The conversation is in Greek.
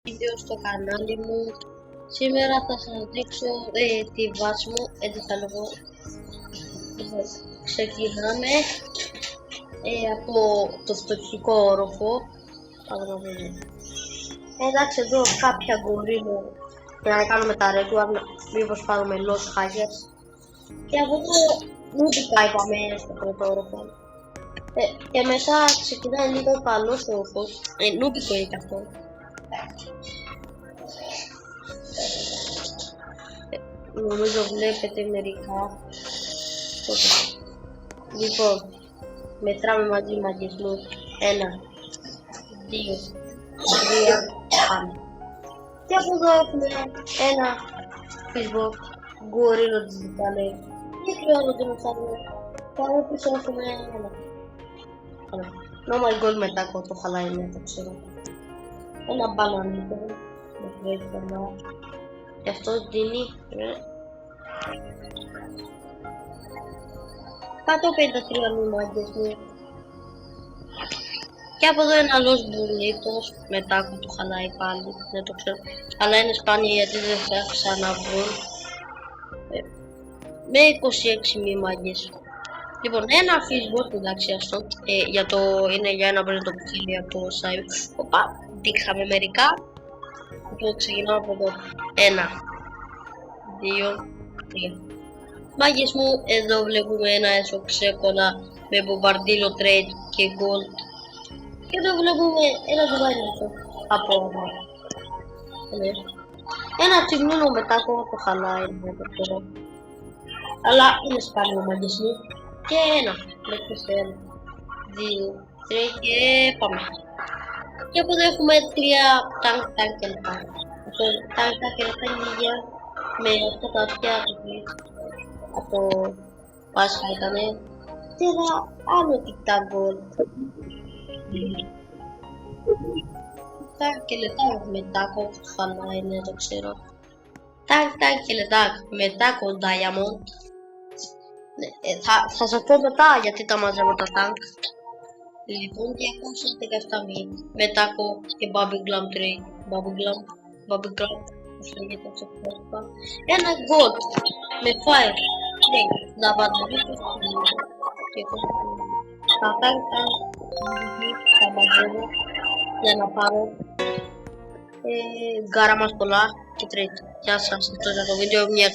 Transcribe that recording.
Βίντεο στο κανάλι μου. Σήμερα θα σας δείξω τη βάση μου, έτσι θα λέγω. Ξεκινάμε από το φτωχικό όροφο. Εντάξει, εδώ κάποια γκορίλου για να κάνουμε τα regular, μήπως πάρουμε lost hackers. Και από εδώ νούτικα είπαμε στο πρώτο όροφο. Και μετά ξεκινάει λίγο καλός όροφος, νούτικο είναι αυτό. Νομίζω βλέπετε μερικά. Λοιπόν, μετράμε μαζί μάγκες μου. 1, 2, 3, πάμε. Και από εδώ έχουμε ένα facebook, γκορίλο digital. Και κλειώνω το μουσάρι. Πάμε πίσω έχουμε ένα. Normal gold μετά το χαλάει είναι, το ξέρω. Ένα μπανανίκο. Και αυτό δίνει 153 μημάτες μου. Και από εδώ ένα άλλος μπουρνίκος, μετά που το χαλάει πάλι, δεν το ξέρω. Αλλά είναι σπάνια γιατί δεν θα ξαναβγούν. Με 26 μημάτες. Λοιπόν, ένα facebook, εντάξει αυτό, είναι για ένα brand που θέλει από site. Οπα, δείξαμε μερικά. Λοιπόν, ξεκινάω από εδώ. 1, 2, 3. Μάγκες μου, εδώ βλέπουμε ένα εσωξέκονα με μπομπαρδίλο trade και gold. Και εδώ βλέπουμε ένα ζουγάρι από εδώ. Ένα τσιγνούλο μετά ακόμα το χαλάει, δεν το ξέρω. Αλλά είναι σπάνιο μάγκες μου. Και ένα, μέχρι σε 1, 2, 3 και πάμε. Και από εδώ έχουμε 3 tank και λεπτά. Αυτό tank και λεπτά είναι ίδια με αυτά τα αυτιά από Πάσχα ήτανε. Και ένα άλλο TikTok gold. Tank και λεπτά μετά από το χαλάει, ναι το ξέρω. Tank και λεπτά μετά από diamond. Θα σας πω μετά γιατί τα μαζεύω τα tank. Λοιπόν, 217 μετά από και bubble glam trade. Bubble glam, πώς λέγεται αυτό που είπα. Ένα gold με fire trade. Να μπαντζεύω και τα tank θα μπαντζεύω για να πάρω γκάρα μας πολλά και trade. Γεια σας, αυτό ήταν το βίντεο, μια